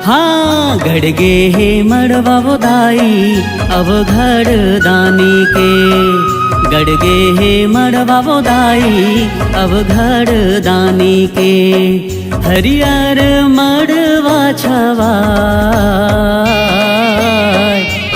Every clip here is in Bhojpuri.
हाँ घड़गे हे मड़वा दाई अब घड़ दानी के, गड़गे हे मड़वा दाई अब घड़ दानी के। हरियर मड़वा छवा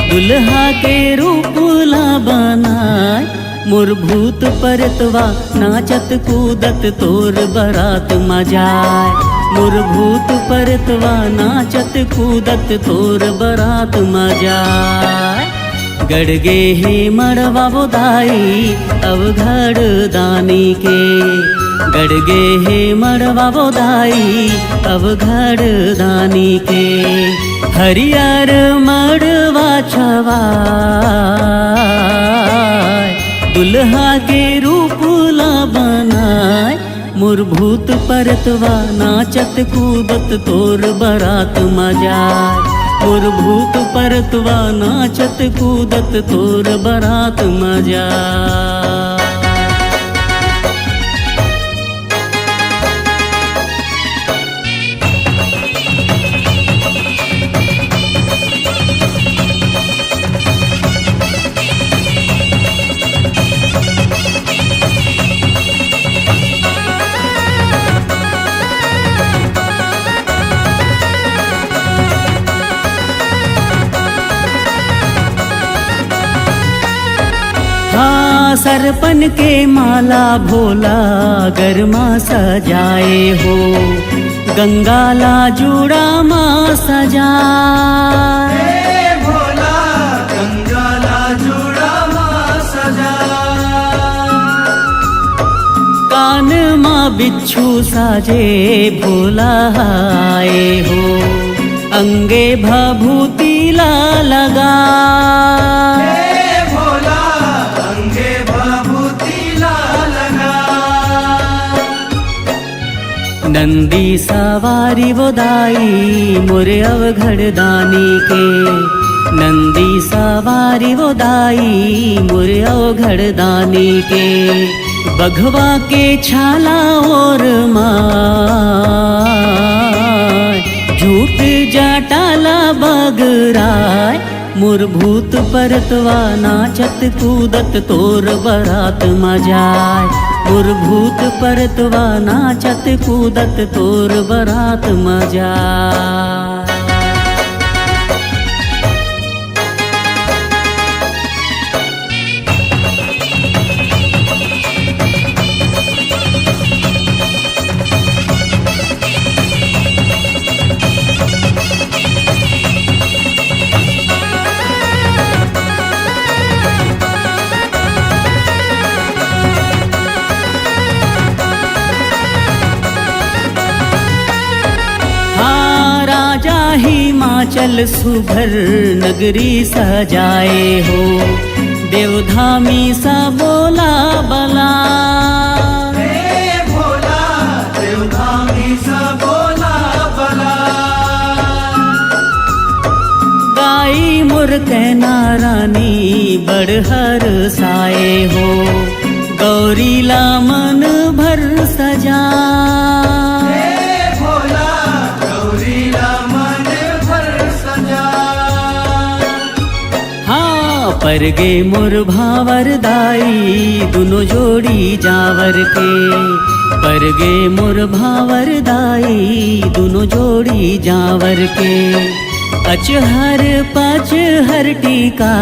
दुल्हा के रूपला बनाय, मोर भूत परतवा नाचत कूदत तोर बरात मजाय। मोर भूत परतवा नाचत कूदत तोर बरात मजाय। गड़गे हे मड़वा दाई अब घड़ दानी के, गड़गे हे मड़वा दाई अब घड़ दानी के। हरियर मड़वा छवा दुल्हा के रूपला बनाय, मोर भूत परतवा नाचत कूदत तोर बरात मजाय। मोर भूत परतवा नाचत कूदत तोर बरात मजाय। हाँ सरपन के माला भोला गरमा सजाए हो, गंगाला जुड़ा माँ सजाए। भोला गंगाला जुड़ा माँ सजाए। कान माँ बिच्छू साजे भोला आए हो, अंगे भभूति ला लगा। नंदी सवारी वो दाई मोरे अवघड़ दानी के, नंदी सवारी वो दाई मोरे अवघड़ दानी के। बघवा के छाला और माय झूठ जटाला बगराय, मोर भूत परतवा नाचत कूदत तोर बरात मजाय। मोर भूत परतवा नाचत कूदत तोर बरात मजाय। हिमाचल सुभर नगरी सजाए हो, देवधामी सा बोला बला। भोला देवधामी सा बोला बला। दाई मोर कहना रानी बड़हर साए हो, गौरीला मन भर सजा। परगे मोर भावर दाई दुनो जोड़ी जावर के, परगे मोर भावर दाई दुनो जोड़ी जावर के। अचहर पचहर टीका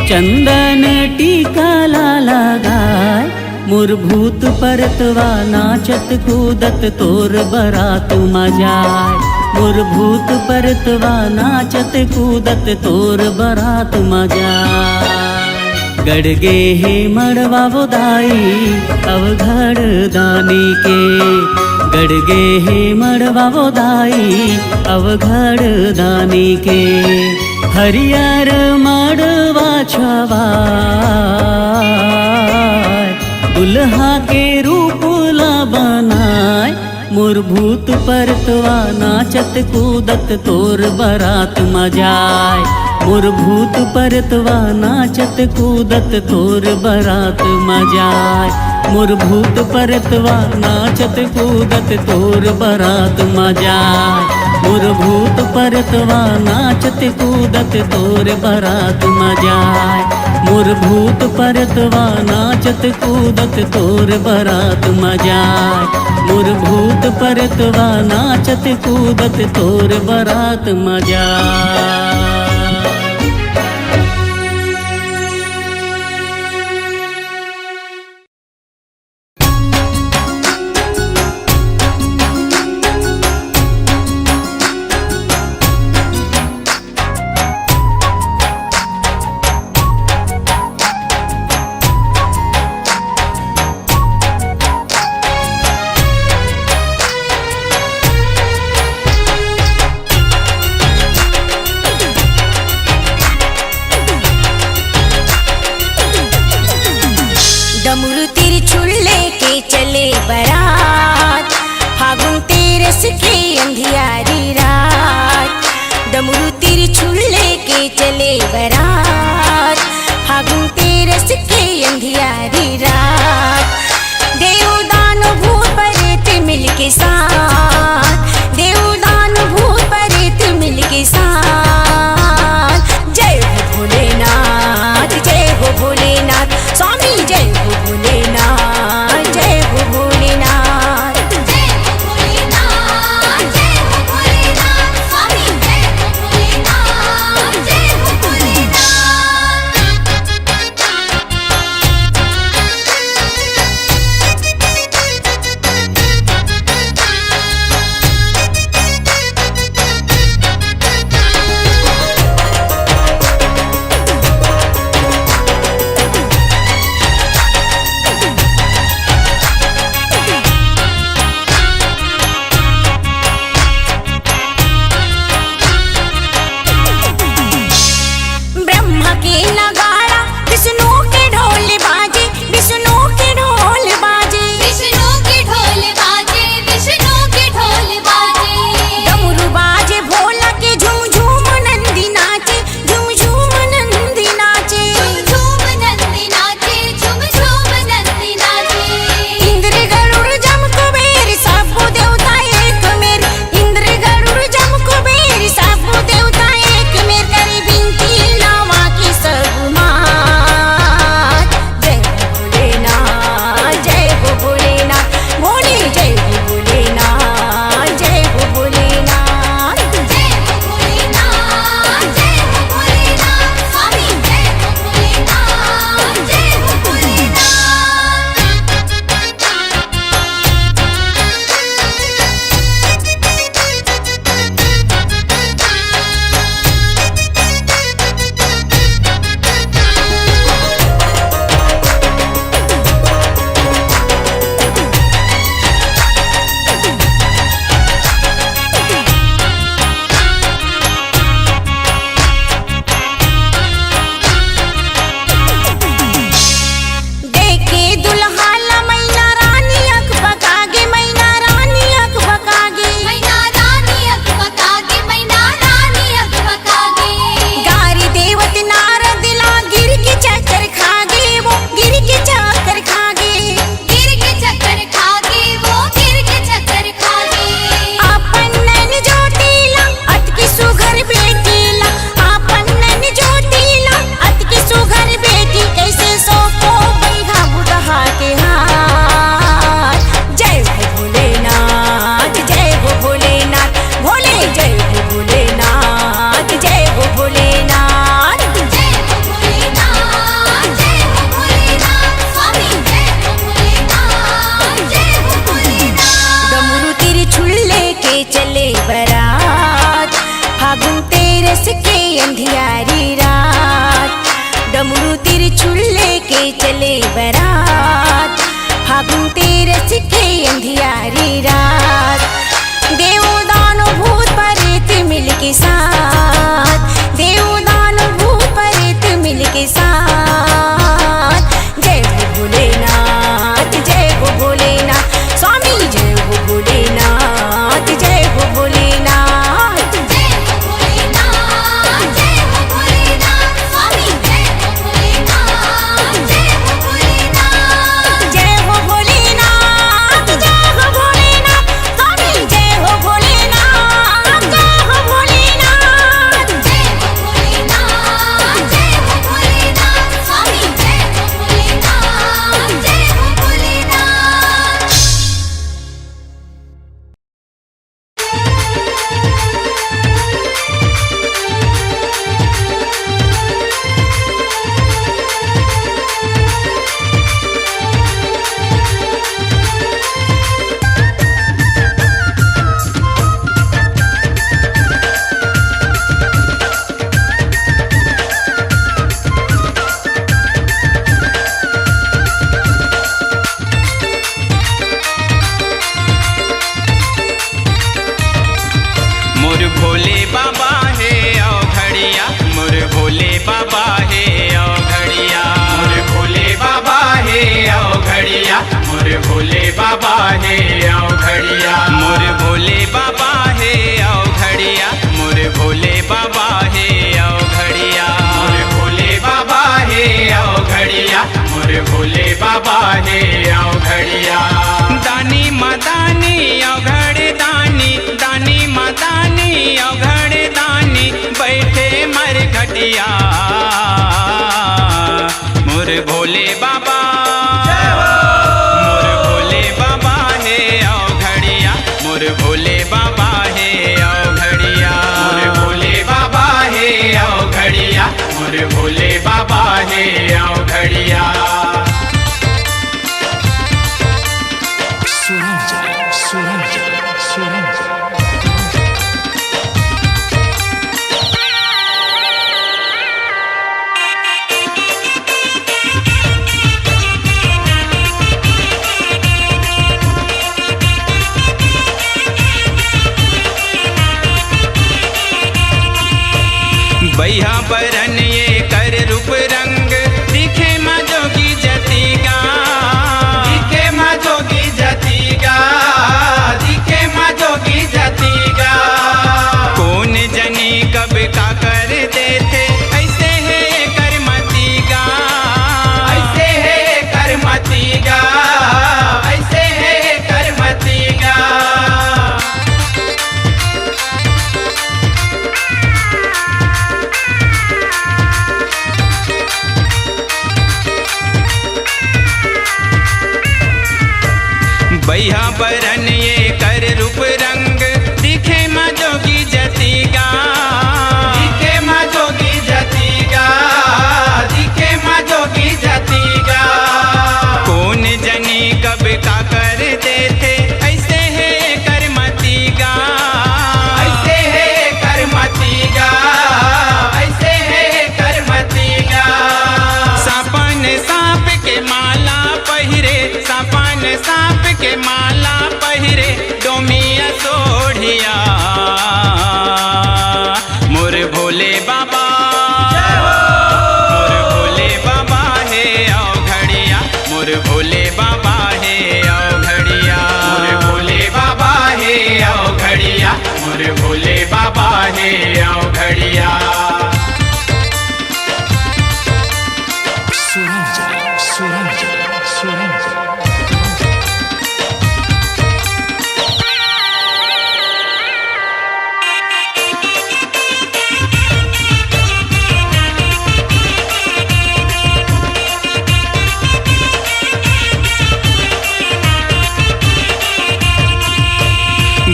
चंदन टीका ला लगाय, मोर भूत परतवा नाचत कूदत तोर बरात मजाय। मोर भूत परतवा नाचत कूदत तोर बरात मजाय। गड़गे हे मड़वा दाई अब घड़ दानी के, गड़गे हे मड़वा दाई अब घड़ दानी के। हरियर मड़वा छवा दुल्हा के रूपला बनाय, मोर भूत परतवा नाचत कूदत तोर बरात मजाय। मोर भूत परतवा नाचत कूदत तोर बरात मजाय। मोर भूत परतवा नाचत कूदत तोर बरात मजाय। मोर भूत परतवा नाचत कूदत तोर बरात मजाय। मोर भूत परतवा नाचत कूदत तोर बरात मजाय। मोर भूत परतवा नाचत कूदत तोर बरात मजाय। डमरू त्रिशूल लेके चले बारात, फागुन तेरस की अंधियारी रात। डमरू त्रिशूल लेके चले बारात, फागुन तेरस की अंधियारी रात। देव दानव भूत प्रेत मिलके साथ, देव दानव भूत प्रेत मिलके साथ। जय हो भोलेनाथ, जय हो भोलेनाथ स्वामी, जय हो भोलेनाथ, जय हो भोलेनाथ। जय हो भोलेनाथ, जय हो भोलेनाथ स्वामी, जय हो भोलेनाथ, जय हो भोलेनाथ। ब्रह्मा के नगाड़ा, विष्णु के ढोल बाजे, विष्णु के ढोल बाजे। विष्णु के ढोल बाजे, विष्णु के ढोल बाजे। डमरू बाजे भोला के झूम झूम नंदी नाचे, झूम झूम नंदी नाचे। झूम झूम नंदी नाचे, झूम झूम नंदी नाचे। इंद्र गरुड़ जम कुबेर सब देवता एक मेर, इंद्र गरुड़ जम कुबेर सब देवता एक मेर। करी बिनती लावा की सब मात। जय हो भोलेनाथ, जय हो भोलेनाथ भोले, जय हो भोलेनाथ, जय हो भोलेनाथ। जय हो भोलेनाथ, जय हो भोलेनाथ स्वामी, जय हो भोलेनाथ, जय हो भोलेनाथ। देखे दुल्हा ला मैना रानी अख बकागे, मैना रानी अख बकागे। मैना रानी अख बकागे, मैना रानी अख बकागे। गारी देवत नारद ला गिर के चक्कर खागे, वो गिर के चक्कर खागे। गिर के चक्कर खागे, वो गिर के चक्कर खागे। आपन नैन ज्योतिला अत की सुघर बेटीला, आपन नैन ज्योतिला अत की सुघर बेटी। कैसे सो को बैठा बुढ़हा के हाथ। जय हो भोलेनाथ, जय हो भोलेनाथ भोले, जय हो भोलेनाथ, जय हो भोलेनाथ। जय हो भोलेनाथ, जय हो भोलेनाथ स्वामी, जय हो भोलेनाथ, जय हो भोलेनाथ। डमरू त्रिशूल लेके चले बारात, फागुन तेरस के अंधियारी रात। डमरू त्रिशूल लेके चले बारात, फागुन तेरस के अंधियारी रात। देव दानव भूत प्रेत मिलके साथ, देव दानव भूत प्रेत मिलके साथ। जय हो भोलेनाथ, जय हो भोलेनाथ स्वामी, जय हो भोलेनाथ, जय हो भोलेनाथ। जय हो भोलेनाथ, जय हो भोलेनाथ घड़िया। दानी मदानी अवघड़ दानी, दानी मदानी अवघड़ दानी, बैठे मर घटिया मोर भोले बाबा, मोर भोले बाबा है अवघड़िया, मोर भोले बाबा है अवघड़िया, मोर भोले बाबा है अवघड़िया, मोर भोले बाबा है अवघड़िया। बैहा बरन ये कर रूप रंग, दिखे माँ जोगी जतिगा, दिखे माँ जोगी जतिगा, दिखे माँ जोगी जतिगा। कौन जनी कब का कर देते, ऐसे है करमतिगा, ऐसे है करमतिगा, ऐसे है करमतिगा। बैहा बरन ये कर रूप रंग, दिखे माँ जोगी जतिगा, दिखे माँ जोगी जतिगा, दिखे माँ जोगी जतिगा। कौन जनी कब का कर देते, ऐसे है करमतिगा, ऐसे है करमतिगा, ऐसे है करमतिगा। सापन सांप के माला पहिरे, सापन सांप के माला पहिरे, डोमिया सोढ़िया मोर भोले बाबा, मोर भोले बाबा है अवघड़िया, मोर भोले बाबा है अवघड़िया, मोर भोले बाबा है अवघड़िया, मोर भोले बाबा है अवघड़िया।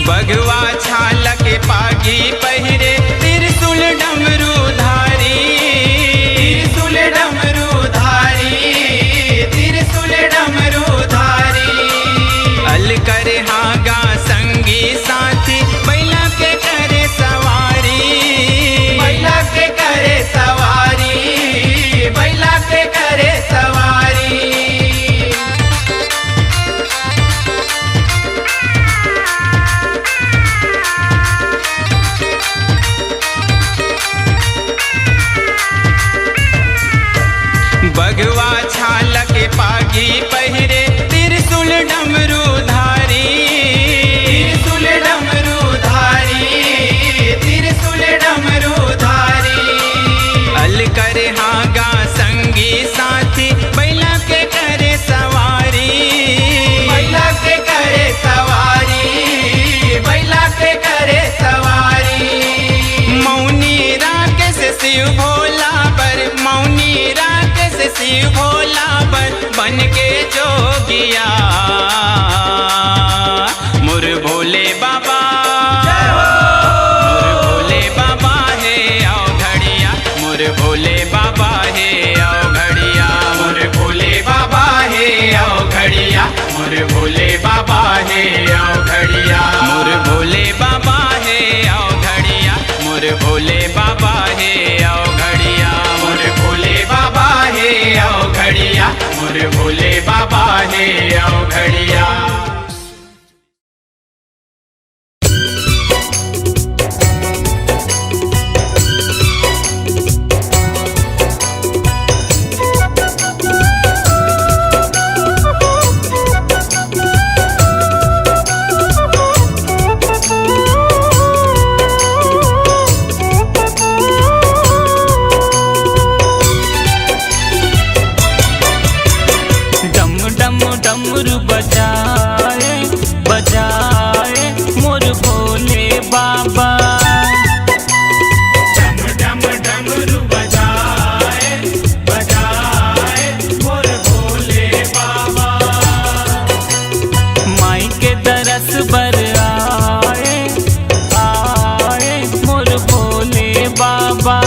बगवा छाल के पागी पहिरे, त्रिशूल डमरू धारी, त्रिशूल डमरू धारी, त्रिशूल डमरू धारी। अल कर हागा संगी साथी, बैला के करे सवारी, बैला के करे सवारी, बैला के करे सवारी। बगवा छाल के पागी पहिरे, त्रिशूल डमरू धारी, त्रिशूल डमरू धारी, त्रिशूल डमरू धारी। अल कर हागा संगी साथी, बैला के करे सवारी, बैला के करे सवारी, बैला के करे सवारी। मौनी राकेश शिव भोला बर, मौनी राकेश शिव भोला बर, बन के जोगिया मोर भोले बाबा, मोर भोले बाबा है अवघड़िया, मोर भोले बाबा है अवघड़िया, मोर भोले बाबा है अवघड़िया, मोर भोले बाबा है अवघड़िया। मोर भोले बाबा है अवघड़िया, मोर भोले बाबा है अवघड़िया, मोर भोले बाबा है अवघड़िया, मोर भोले बाबा है अवघड़िया। डम डम डमरू बजाए बजाए मोर भोले बाबा। डम डम डमरू बजाए बजाए मोर भोले बाबा। माई के दरस बर आए आए मोर भोले बाबा।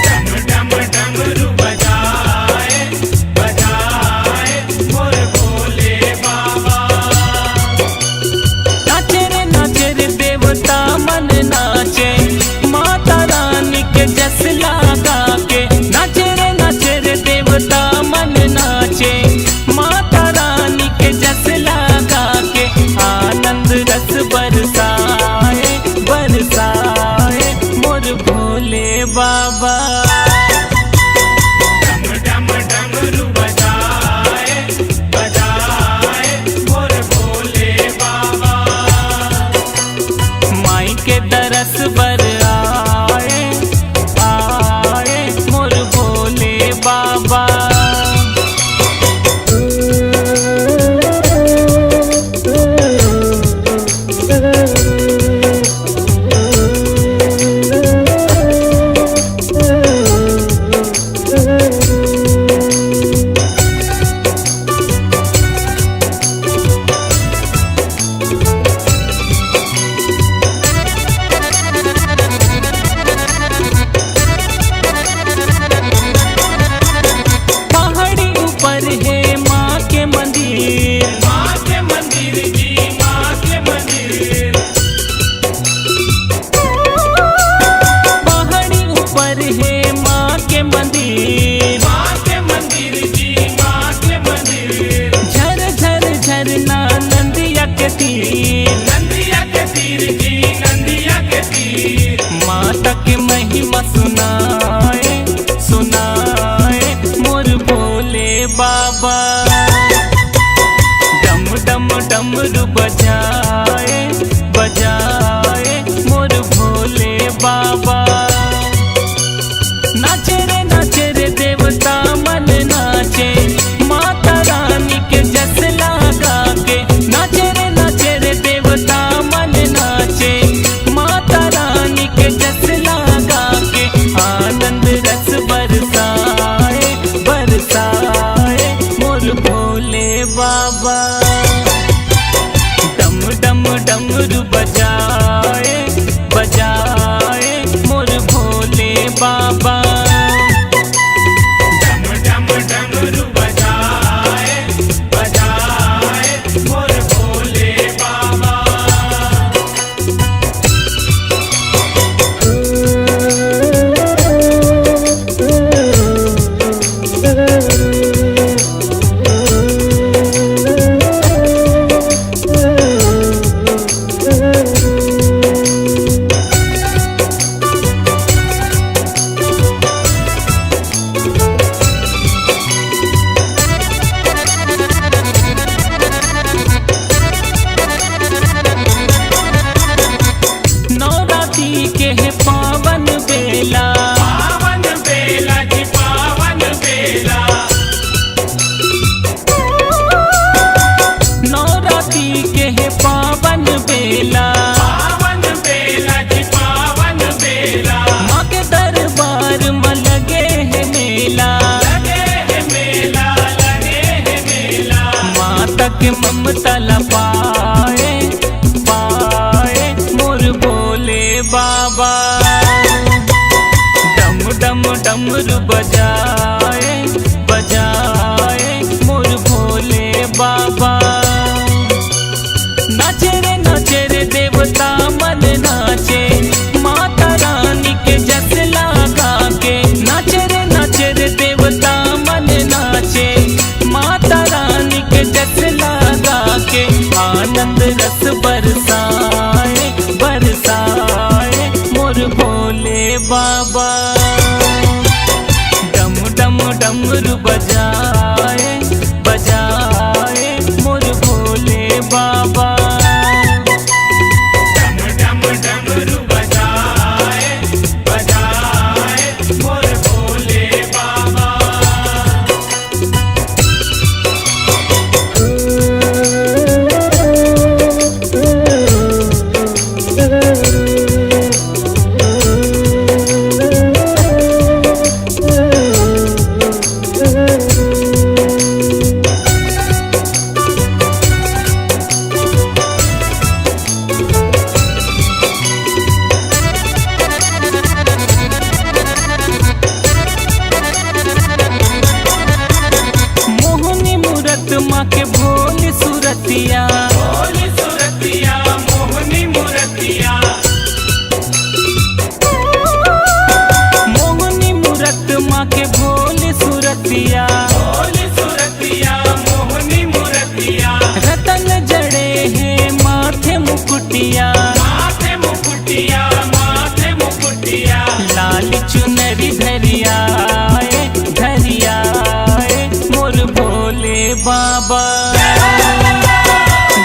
डम डम डमरू बजाए बजाए मोर भोले बाबा। नाचे रे देवता मन नाचे माता रानी के जस लगा के। नाचे रे देवता मन नाचे माता रानी के जस लगा के। आनंद रस बरसाए बरसाए मोर भोले बाबा। डम डम डमरू बजाए बजाए मोर भोले बाबा। माई के दरस बर आए आए मोर भोले बाबा। पहाड़ी ऊपर है माँ के मंदिर। माँ के मंदिर जी माँ के मंदिर। पहाड़ी ऊपर है माँ के मंदिर। माँ के मंदिर जी माँ के मंदिर। झर झर झरना नंदिया के तीर। नंदिया के तीर जी नंदिया के तीर। माता की महिमा सुनाए सुनाए मोर भोले बाबा। डम डम डमरू बजाए बजाए मोर भोले बाबा। नाचे रे देवता मन नाचे माता रानी के जस लगा के। नाचे रे देवता मन नाचे माता रानी के जस लगा के। आनंद रस बरसाए बरसाए मोर भोले बाबा। डम डम डमरू बजाए बजाए मोर भोले बाबा। डम डम डमरू बजाए बजाए मोर भोले बाबा। नवरात्रि के है पावन बेला। पावन बेला जी पावन बेला। नवरात्रि के है पावन बेला। पावन बेला जी पावन बेला। माँ के दरबार में लगे है मेला। लगे है मेला लगे है मेला। माता के ममता पाए पाए मोर भोले बाबा। डम डम डमरू बजाए बजाए मोर भोले बाबा। नाचे रे देवता मन नाचे माता रानी के जस लगा के। नाचे रे देवता मन नाचे माता रानी के जस लगा के। आनंद रस बरसाए बरसाए मोर भोले बाबा। डम डम बाबा।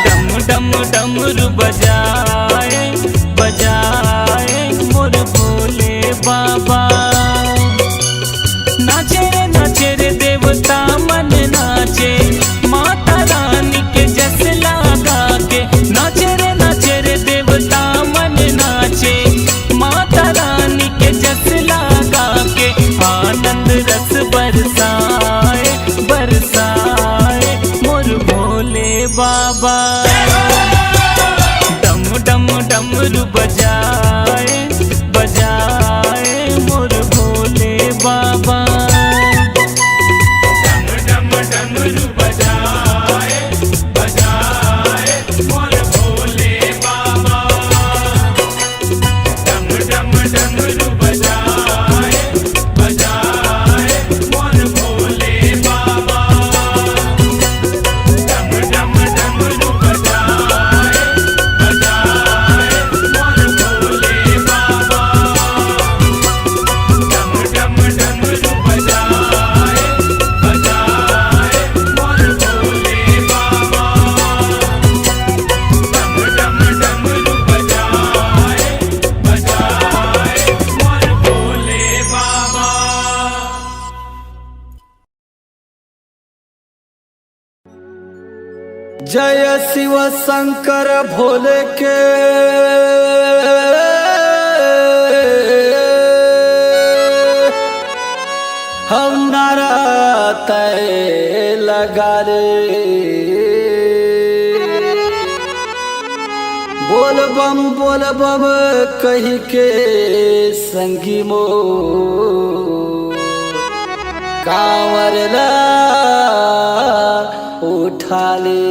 डम डम डमरू बजाए बजाए मोर भोले बाबा। नाचे रे देवता मन नाचे, माता रानी के जस लगा के। नाचे रे देवता मन नाचे, माता रानी के जस लगा के। आनंद रस बरसाए बरसाए मोर भोले बाबा। डम डम डमरू बजाए बजाए मोर भोले बाबा। डम डम डमरू बजाए बजाए मोर भोले बाबा। डम डम डमरू बजाए बजाए मोर भोले बाबा। डम डम डमरू बजाए बजाए मोर भोले बाबा। डम डम डमरू बजाए बजाए मोर भोले बाबा। डम डम डमरू बजाए बजाए मोर भोले बाबा। जय शिव शंकर भोले के हम नारा तय लगा रे। बोल बम कही के संगी मो कांवर ला उठा ले।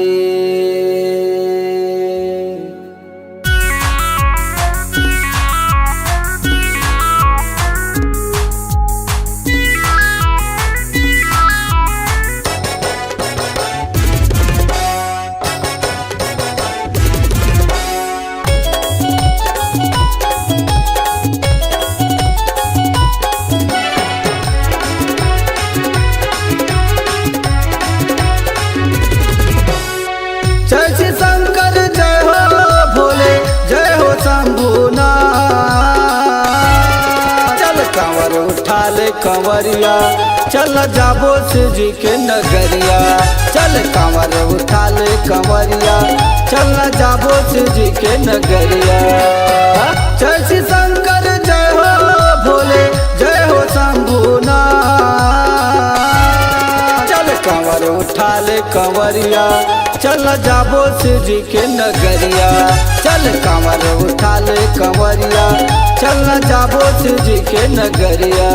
जय श्री शंकर जय हो भोले जय हो शंभुना। चल कंवर उठा ले कंवरिया, चल जाबो शिव जी के नगरिया। चल कंवर उठा ले कंवरिया, चल जाबो शिव जी के नगरिया। जय श्री शंकर जय हो भोले जय हो शंभुना। चल कंवर उठा ले कंवरिया, चल जाबो शिव जी के नगरिया। चल कंवर उठा ले कंवरिया, चल जाबो शिव जी के नगरिया।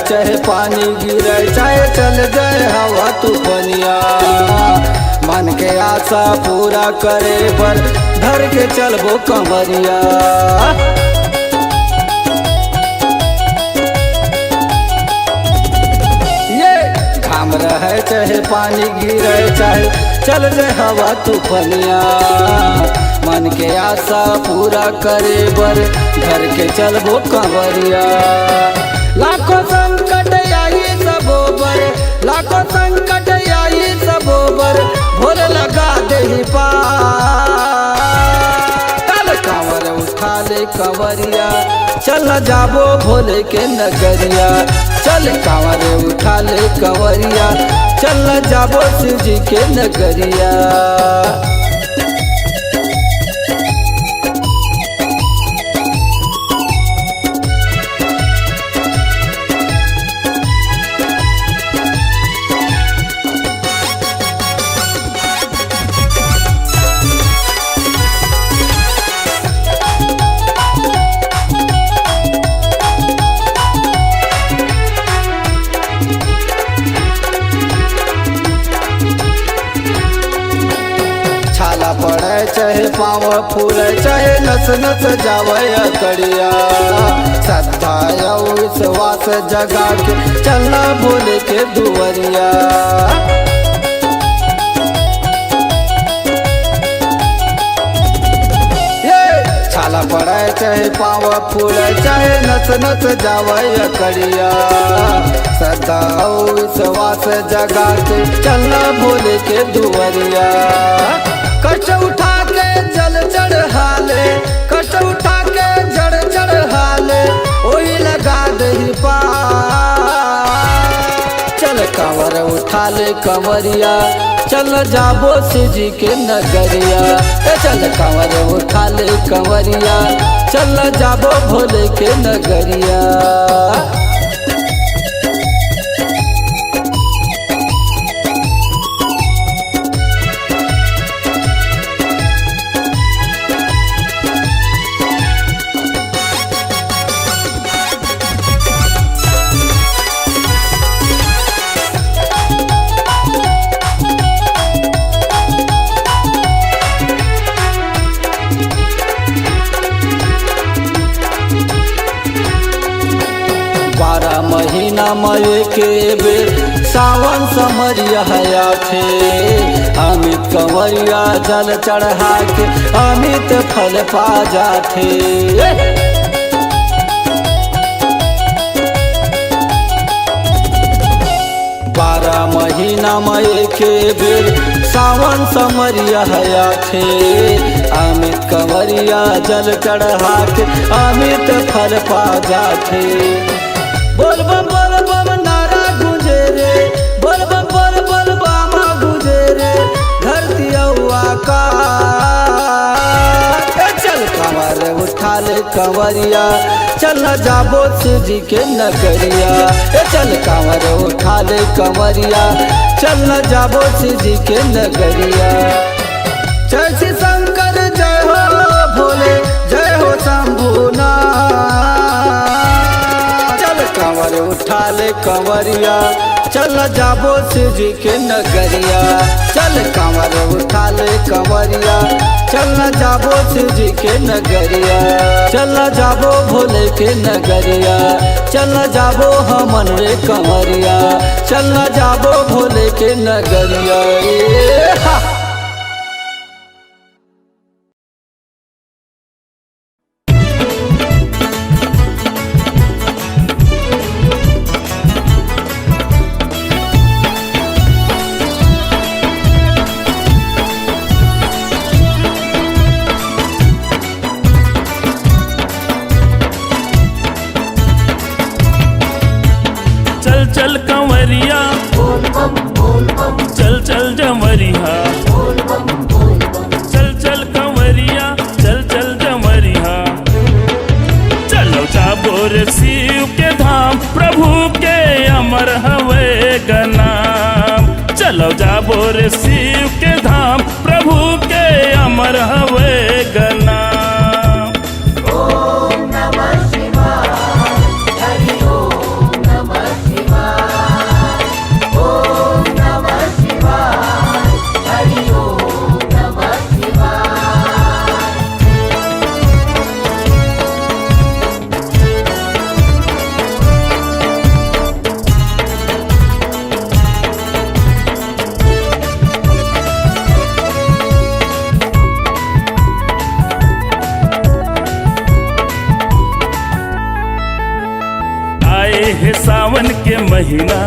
चाहे पानी गिरे चाहे चल जाए हवा तूफानिया। मन के आशा पूरा करे पर धर के चलबो कंवरिया। ये घाम रहे चाहे पानी गिरे चाहे चल जाए हवा तूफानिया। मन के आशा पूरा करे बर धर के चलबो कंवरिया। लाखों संकट आई सबोबर, लाखों संकट आई सबोबर, भोर लगा दे पार। चल कंवर उठा ले कंवरिया, चल जाबो भोले के नगरिया। चल कंवर उठा ले कंवरिया, चल जाबो शिव जी के नगरिया। चाहे पाँव फूले चाहे नस नस जावे अकड़िया, श्रद्धा और विश्वास जगा के चलना भोले के दुवरिया। छाला पड़े चाहे पाँव फूले चाहे नस नस जावे अकड़िया, श्रद्धा और विश्वास जगा के चलना भोले के दुवरिया। कष्ट उठा के जल चढ़ा ले, कष्ट उठा के जड़ चढ़ा ले, वही लगा दही पार। चल कंवर उठा ले कंवरिया, चल जाबो शिव जी के नगरिया। चल कंवर उठा ले कंवरिया, चल जाबो भोले के नगरिया। महीना मई के बेर सावन समरिया थे, अमित कंवरिया जल चढ़ा के अमित फल पा जाते। 12 महीना मई के बेर सावन समरिया थे, अमित कंवरिया जल चढ़ा के अमित फल पा जाते। बोल बम नारा गूंजे रे, बोल बम बामा गूंजे रे, धरती आकाश। चल कंवर उठा ले कंवरिया, चल जाबो शिव जी के नगरिया। चल कंवर उठा ले कंवरिया, चल जाबो शिव जी के नगरिया। जय श्री शंकर जय हो भोले, जय हो शंभुनाथ। कंवर उठा ले कंवरिया, चल जाबो शिव जी के नगरिया। चल कंवर उठा ले कंवरिया, चल जाबो शिव जी के नगरिया। चल जाबो भोले के नगरिया, चल जाबो हमन रे कंवरिया, चल जाबो भोले के नगरिया। चल कंवरिया, चल चल जमरिया, चल चल कंवरिया, चल चल जमरिया। चलो जाबो रे शिव के धाम, प्रभु के अमर हवे गनाम। चलो जाबो रे शिव के धाम, प्रभु के अमर हवे गनाम। है सावन के महीना,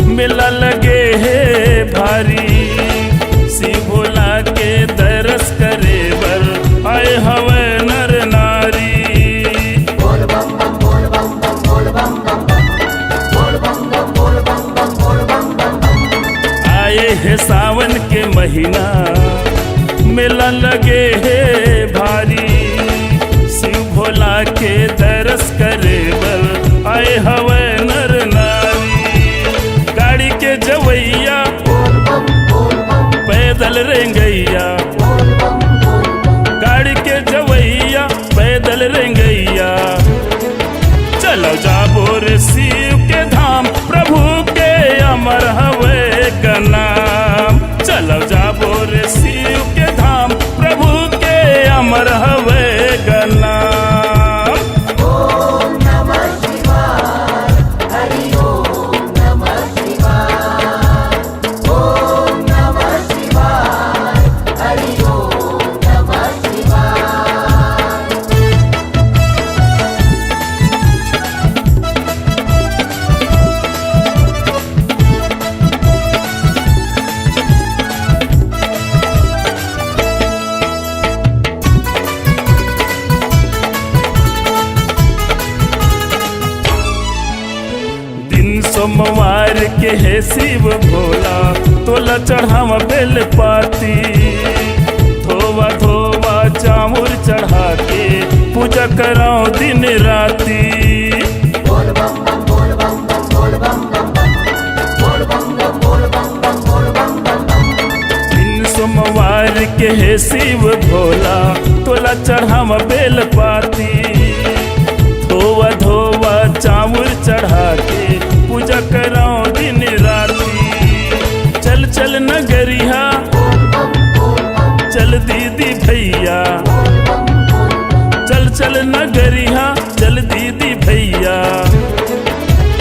मेला लगे है भारी। शिव भोला के दरस करे बर आए हवे नर नारी। आए है सावन के महीना, मेला लगे है भारी। शिव भोला के दरस करे बर आए हवे नर नारी। गाड़ी के जवैया पैदल रेंगैया, गाड़ी के जवैया पैदल रेंगैया। चलो जाबो रे शिव के धाम, प्रभु के अमर हवे का नाम। चलो जाबो रे शिव के धाम, के हे शिव भोला तोला चढ़ावा बेल पाती धोवा धोवा चामुर चढ़ा के पूजा कराओ दिन राती दिन सोमवार के हे शिव भोला तोला चढ़ावा बेल पाती धोवा धोवा चामुर चढ़ा के पूजा कराओ दिन राती चल चल नगरिया चल दीदी भैया चल चल नगरिया चल दीदी भैया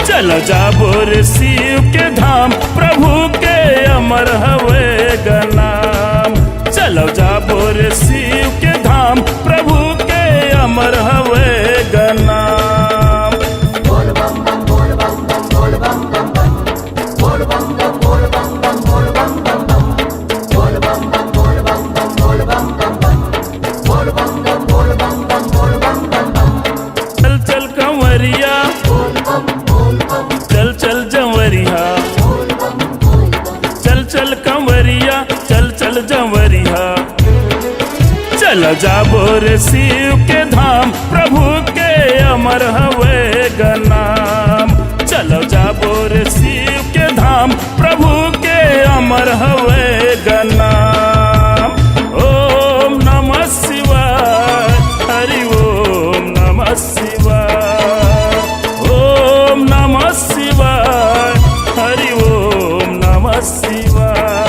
चल जाबो रे शिव के धाम प्रभु के अमर हवे गनाम चलो जाबो रे शिव के धाम प्रभु के अमर हवे गनाम चल चल कंवरिया चल चल जंवरिया चल चल कंवरिया चल चल जंवरिया चल जाबो रे शिव के धाम प्रभु के अमर हवे गनाम चलो जाबो रे शिव के धाम प्रभु के अमर हवे गनाम ओम नमः शिवाय हरि ओम नमः शिवाय ओम नमः शिवाय हरि ओम नमः शिवाय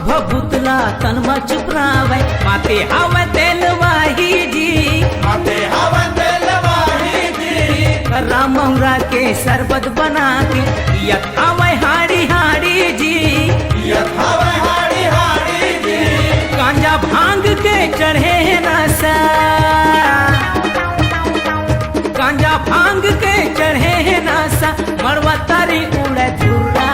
भभूतला तन मचुपरावे माते हवा तेलवाही जी माते हवा तेलवाही जी राम महुरा के शरबत बना के यथावे हाड़ी हाड़ी जी यथावे हाड़ी हाड़ी जी गांजा भांग के चढ़े नशा गांजा भांग के चढ़े नशा मरवा तारी उड़े धुरा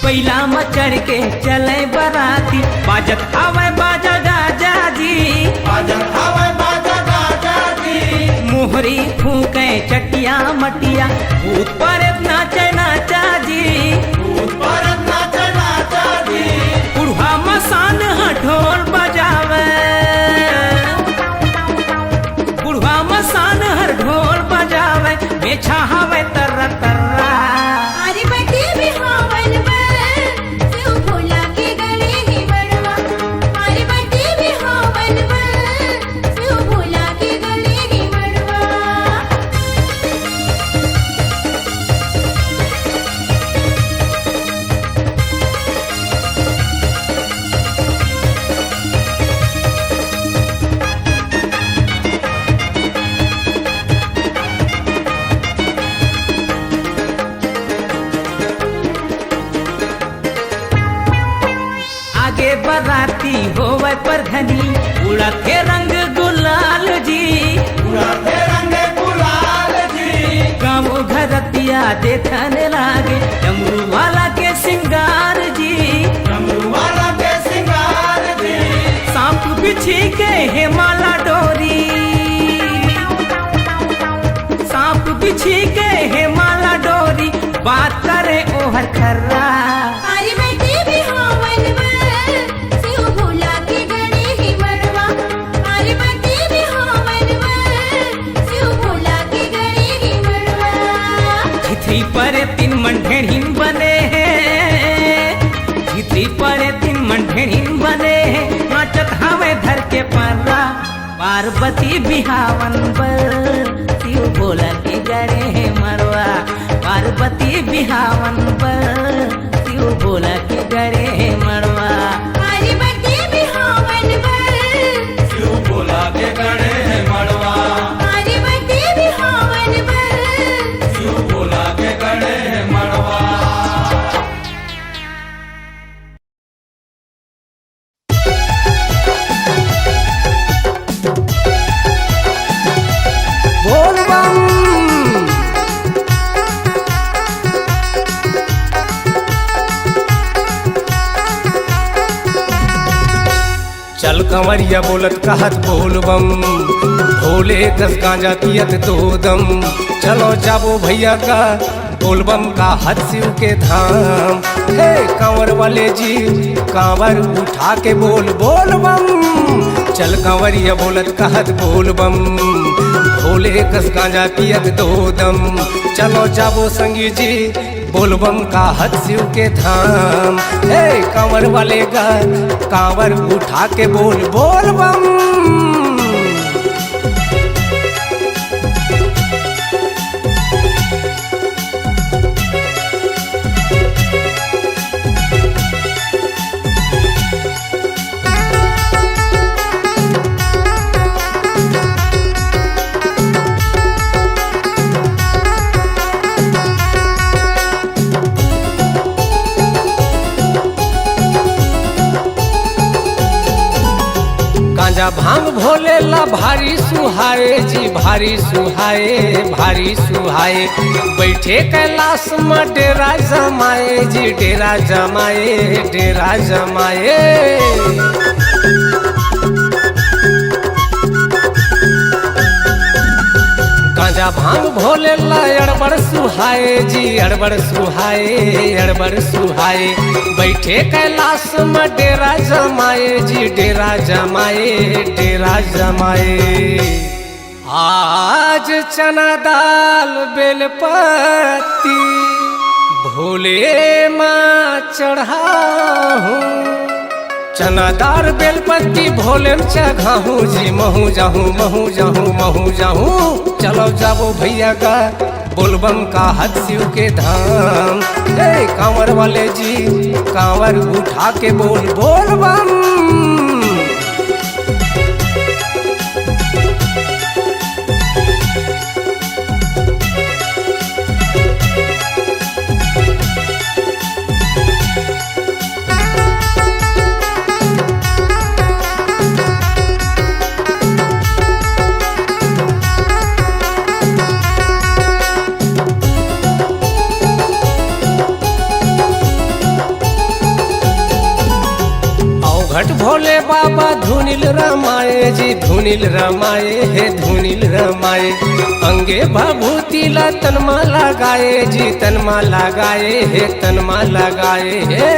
बैला में चढ़ के चले बराती बाजत आवे बाजा गाजा जी बाजत हवा बाजा गाजा जी मोहरी फूके चटिया मटिया भूत पर नाचे नाचा जी भूत परत नाचा नाचा जी बुढ़वा मसान ढोल बजावे में छावे तररा तररा। अरे बटे बिहावन बन शिव भोला के गले ही मड़वा। अरे बटे बिहावन बन शिव भोला के गले ही मड़वा। आगे बराती होवे पर धनी उड़ते रंग गुलाल जी। उड़ते रंग गुलाल जी। गाँव घरतिया देखने लागे डमरू वाला के सिंगार जी। डमरू वाला के सिंगार जी। सांप बिछी के हे माला डोरी। सांप बिछी के हे माला डोरी बात करे ओहर खर्रा। अरे बटे बिहावन बन शिव भोला के गले ही मड़वा। अरे बटे बिहावन बन शिव भोला के गले ही मड़वा। झिथरी पर 3 मंढेड़ीन बने हैं। झिथरी पर 3 मंढेड़ीन बने हैं। नाचत हवे धर के पर्रा। पार्वती बिहावन पर शिव भोला के गड़े है मरवा। पार्वती बिहावन पर शिव भोला के गड़े है मरवा। अरे बटे बिहावन बन शिव भोला के गड़े है मड़वा। अरे बटे बिहावन बन शिव भोला के गड़े है मड़वा। बोल बम। चल कंवरिया बोलत कहत बोल बम। भोले 10 गांजा पियत 2 दम। चलो जाबो भैया का बोल बम का हद शिव के धाम। हे कांवर वाले जी कांवर उठा के बोल बोल बम। चल कंवरिया बोलत कहत बोल बम। भोले 10 गांजा पियत 2 दम। चलो जाबो संगी जी बोलबम का हद शिव के धाम। हे कांवर वाले का कांवर उठा के बोल बोल बम। गांजा भांग भोले ला भारी सुहाए जी भारी सुहाए भारी सुहाए। बैठे कैलाश में डेरा जमाए जी डेरा जमाए डेरा जमाए। गांजा भांग भोले ला अड़बड़ सुहाए जी अड़बड़ सुहाए अड़बड़ सुहाए। बैठे कैलाश में डेरा जमाए जी डेरा जमाए डेरा जमाए। आज चना दाल बेलपत्ती भोले माँ चढ़ाऊं। चना दाल बेलपत्ती भोले में चढ़ाऊं जी। महू जाऊं महू जाऊं महू जाऊं। चलो जाबो भैया का बोलबम का हद शिव के धाम। हे कांवर वाले जी कांवर उठा के बोल बोल बम। घट भोले बाबा धुनिल रमाए जी धुनिल रमाए हे धुनिल रमाए। अंगे भभूति ला तनमा लगाए जी तनमा लगाए हे तनमा लगाए हे।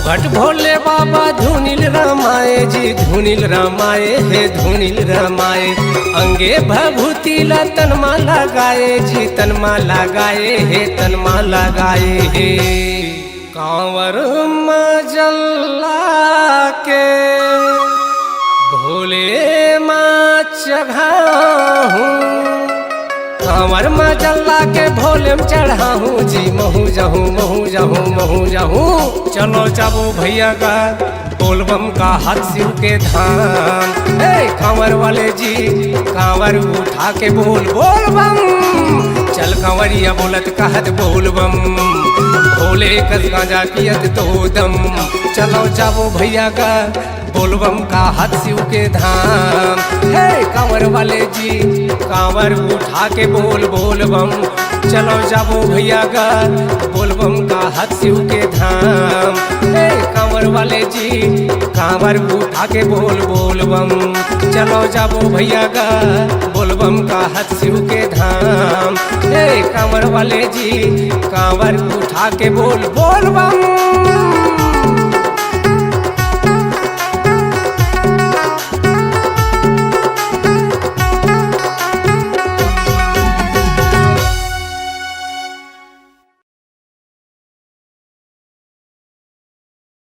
भट भोले बाबा धुनिल रमाए जी धुनिल रमाए हे धुनिल रमाए अंगे भभूति ला तनमा लगाए जी तनमा लगाए हे तनमा लगाए हे कांवर मजल्ला के भोले माँ चढ़ाऊं कांवर मजल्ला के भोले में चढ़ाऊं जी महू जाऊं महू जाऊं महू जाऊं चलो जाबो भैया का बोलबम का हाथ शिव के धाम कांवर वाले जी कांवर उठा के बोल बोलबम चल कांवरिया बोलत कहत बोलबम भोले कस गांजा पियत तो दम चलो जाबो भैया का बोलबम का हाथ शिव के धाम कांवर वाले जी कांवर उठा के बोल बोलबम चलो जाबो भैया का बोलबम का हाथ शिव के धाम कांवर वाले जी कांवर उठा के बोल बोलबम चलो जाबो भैया का बोलबम का हाथ शिव के धाम कांवर वाले जी कांवर उठा के बोल बोलबम।